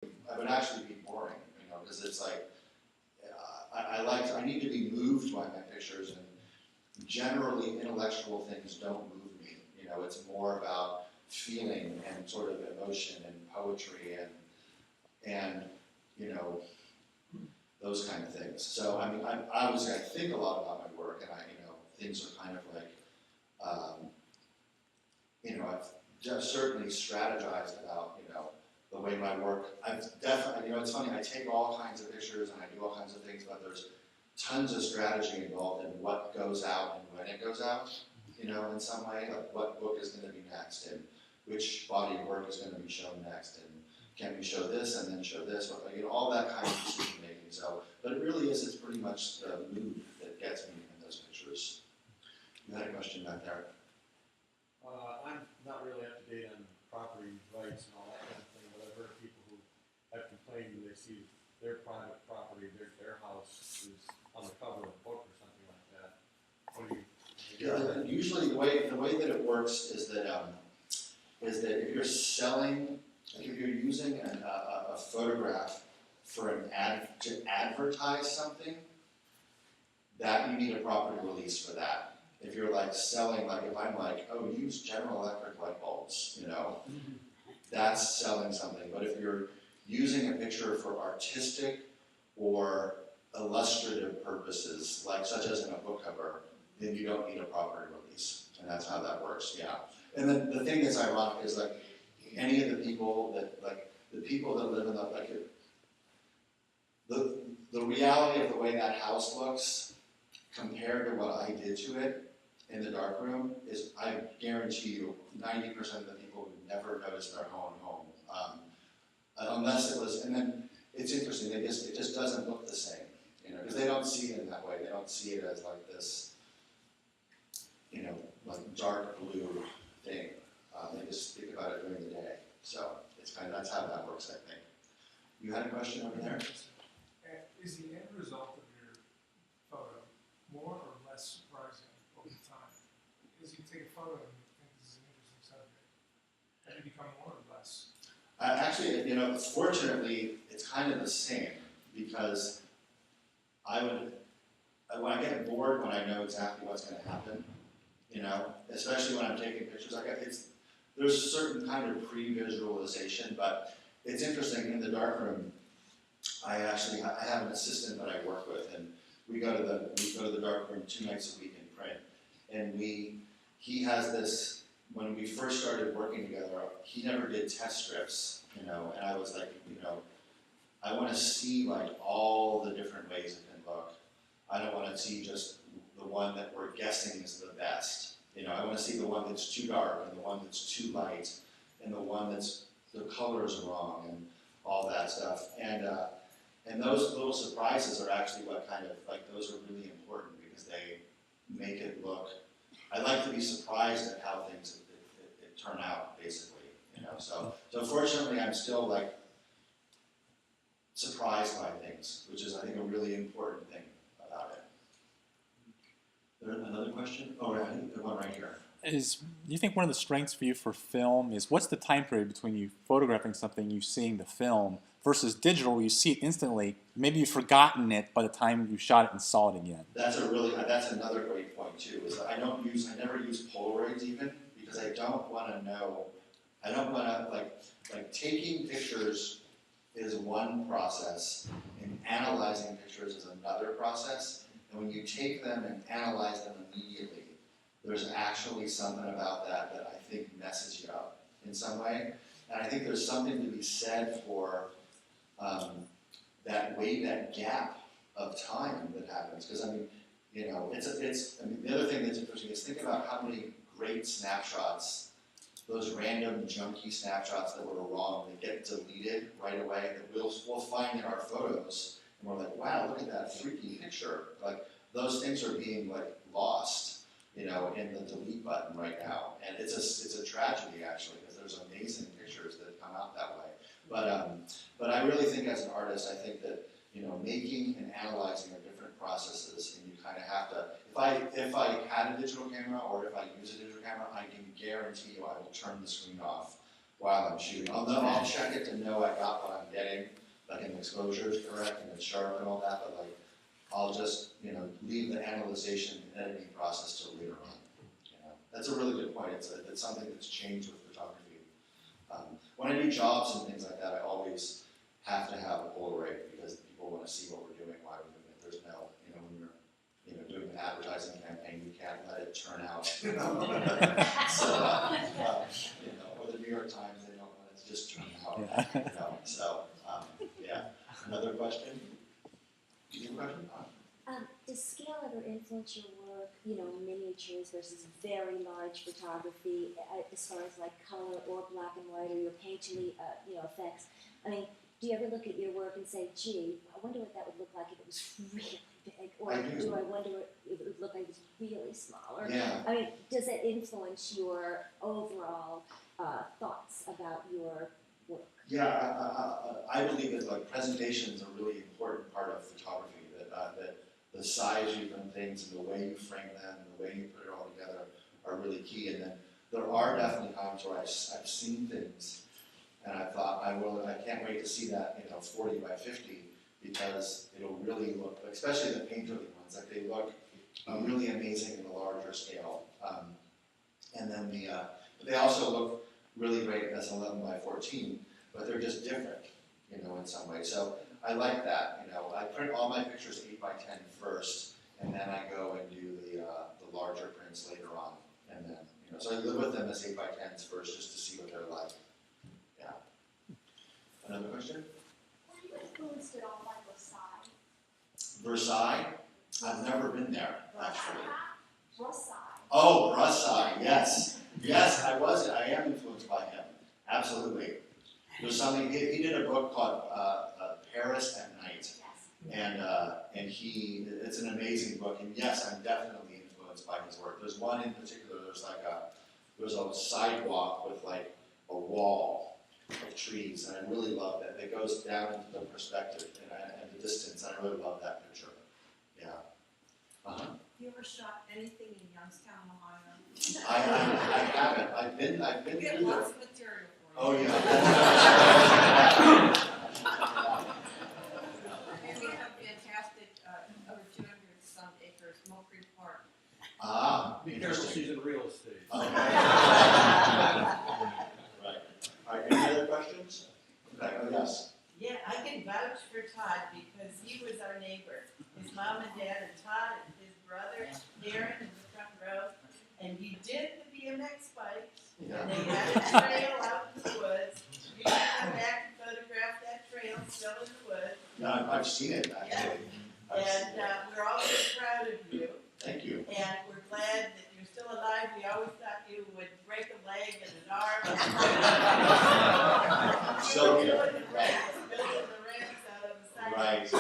would actually be boring, because it's like, I need to be moved by my pictures, and generally intellectual things don't move me. It's more about feeling and sort of emotion and poetry and those kind of things. So obviously I think a lot about my work, and things are kind of like, I've just certainly strategized about, the way my work, I've definitely, it's funny, I take all kinds of pictures and I do all kinds of things, but there's tons of strategy involved in what goes out and when it goes out, in some way, like what book is going to be next and which body of work is going to be shown next, and can we show this and then show this, all that kind of decision making. So, but it really is, it's pretty much the mood that gets me in those pictures. You had a question back there. I'm not really up to date on property rights and all that kind of thing, but I've heard of people who have complained when they see their private property, their house is on the cover of a book or something like that. What do you? Yeah, usually the way that it works is that if you're selling, like if you're using a photograph for to advertise something, that you need a property release for that. If you're like selling, like if I'm like, oh, use General Electric light bulbs, that's selling something. But if you're using a picture for artistic or illustrative purposes, like such as in a book cover, then you don't need a property release. And that's how that works, yeah. And then the thing that's ironic is like any of the people that live in the reality of the way that house looks compared to what I did to it in the darkroom is, I guarantee you, 90% of the people would never notice their own home, unless it was. And then it's interesting; it just doesn't look the same, because they don't see it in that way. They don't see it as like this, like dark blue thing. They just think about it during the day. So it's that's how that works, I think. You had a question over there? Is the end result of your photo more or less surprising over time? Because you take a photo and you think this is an interesting subject, and you become more or less? Actually, fortunately, it's kind of the same, because when I get bored, when I know exactly what's going to happen, especially when I'm taking pictures, there's a certain kind of pre-visualization, but it's interesting, in the darkroom, I have an assistant that I work with, and we go to the darkroom 2 nights a week in print, and he has this. When we first started working together, he never did test strips, and I was like, I want to see like all the different ways it can look. I don't want to see just the one that we're guessing is the best. I want to see the one that's too dark, and the one that's too light, and the one that's the colors are wrong, and all that stuff. And those little surprises are actually what kind of, like, those are really important, because they make it look, I like to be surprised at how things it turn out, basically, So fortunately, I'm still, like, surprised by things, which is, I think, a really important thing about it. There another question? Oh, I think the one right here. Do you think one of the strengths for you for film is, what's the time period between you photographing something, you seeing the film, versus digital, where you see it instantly, maybe you've forgotten it by the time you shot it and saw it again? That's another great point too, is that I never use Polaroids even, because I don't want to like taking pictures is one process, and analyzing pictures is another process, and when you take them and analyze them immediately, there's actually something about that I think messes you up in some way. And I think there's something to be said for that gap of time that happens. Because the other thing that's interesting is think about how many great snapshots, those random junky snapshots that were wrong, that get deleted right away, that we'll find in our photos, and we're like, wow, look at that freaky picture. Like, those things are being like lost, in the delete button right now, and it's a tragedy actually, because there's amazing pictures that come out that way. But I really think as an artist, I think that making and analyzing are different processes, and you kind of have to. If I had a digital camera, or if I use a digital camera, I can guarantee you I will turn the screen off while I'm shooting. I'll check it to know I got what I'm getting, like an exposure is correct and it's sharp and all that, but like, I'll just, leave the analyzation and editing process till later on. That's a really good point. It's something that's changed with photography. When I do jobs and things like that, I always have to have a Polaroid because people want to see what we're doing, why we're doing it. There's no, when you're, doing an advertising campaign, you can't let it turn out. So, or the New York Times, they don't want it to just turn out. Yeah. So, yeah. Another question? Do you have a question? Does scale ever influence your work, miniatures versus very large photography, as far as like color or black and white or your painterly, effects? I mean, do you ever look at your work and say, gee, I wonder what that would look like if it was really big, or I do. I wonder if it would look like it was really small? Or, Yeah. I mean, does it influence your overall thoughts about your work? Yeah, I believe that like presentation is a really important part of photography. That the size you print things and the way you frame them and the way you put it all together are really key. And then there are definitely times where I've seen things and I thought I can't wait to see that 40 by 50 because it'll really look, especially the painterly ones, like they look really amazing in a larger scale. And then they also look really great as 11 by 14, but they're just different, in some way. So I like that. I print all my pictures 8 by 10 first, and then I go and do the larger prints later on. And then, so I live with them as 8 by 10s first, just to see what they're like. Yeah. Another question? Were you influenced at all by Versailles? Versailles? I've never been there, actually. Versailles. Oh, Versailles, yes. Yes, I am influenced by him. Absolutely. There's something, he did a book called Paris at Night. Yes. And it's an amazing book, and yes, I'm definitely influenced by his work. There's one in particular, there's a sidewalk with like a wall of trees, and I really love that. It goes down into the perspective and the distance, and I really love that picture. Yeah. Uh-huh. You ever shot anything in Youngstown, Ohio? I haven't. I've been We have through there. lots of material for Oh you. yeah. And we have fantastic, over 200 some acres, Mill Creek Park. Be careful, she's in real estate. Okay. Right. All right, any other questions? Okay, oh yes. Yeah, I can vouch for Todd because he was our neighbor. His mom and dad and Todd and his brother, Darren in the front row. And he did the BMX bikes. Yeah. And they had a trail out in the woods. You can come back and photograph that trail still in the woods. No, I've seen it actually. I've seen And it. we're all very proud of you. Thank you. And we're glad that you're still alive. We always thought you would break a leg and an arm. So You good. were doing the Right. ramps, building the ramps out of the side. Right. And so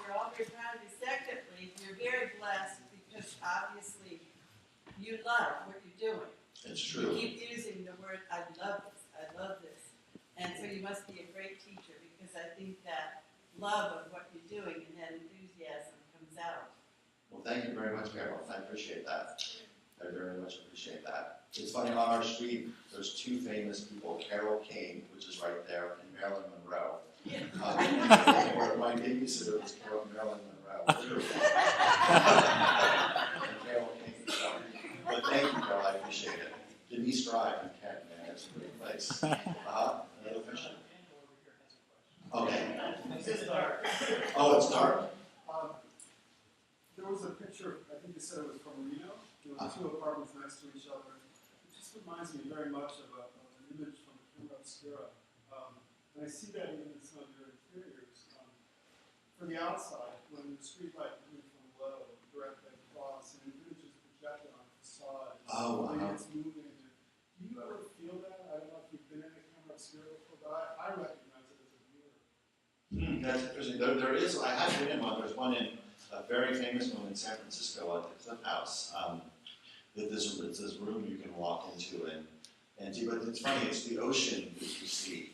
we're all very proud of you. Secondly, you're very blessed because obviously you love what you're doing. It's You true. keep using the word, I love this, I love this. And so you must be a great teacher because I think that love of what you're doing and that enthusiasm comes out. Well, thank you very much, Carol. I appreciate that. I very much appreciate that. It's funny, on our street, there's two famous people, Carol King, which is right there, and Marilyn Monroe. Where my babysitter was Marilyn Monroe, literally. And Carol King, so. But thank you, Carol, I appreciate it. Denise Drive in Kent, man, it's a great place. Another question? Okay. It's dark. Oh, it's dark? There was a picture, I think you said it was from Reno. There were two apartments next to each other. It just reminds me very much of an image from the camera obscura. And I see that even in some of your interiors. For the outside, when the street light coming from below, directly across, and the image is projected on the facade. Oh, wow. It's moving. Do you ever feel that? I don't know if you've been in a camera obscura before, but I recognize it as a viewer. That's interesting. There is, I have been in one, there's one in, a very famous one in San Francisco at the Cliff House. It's this room you can walk into and see, but it's funny, it's the ocean that you see.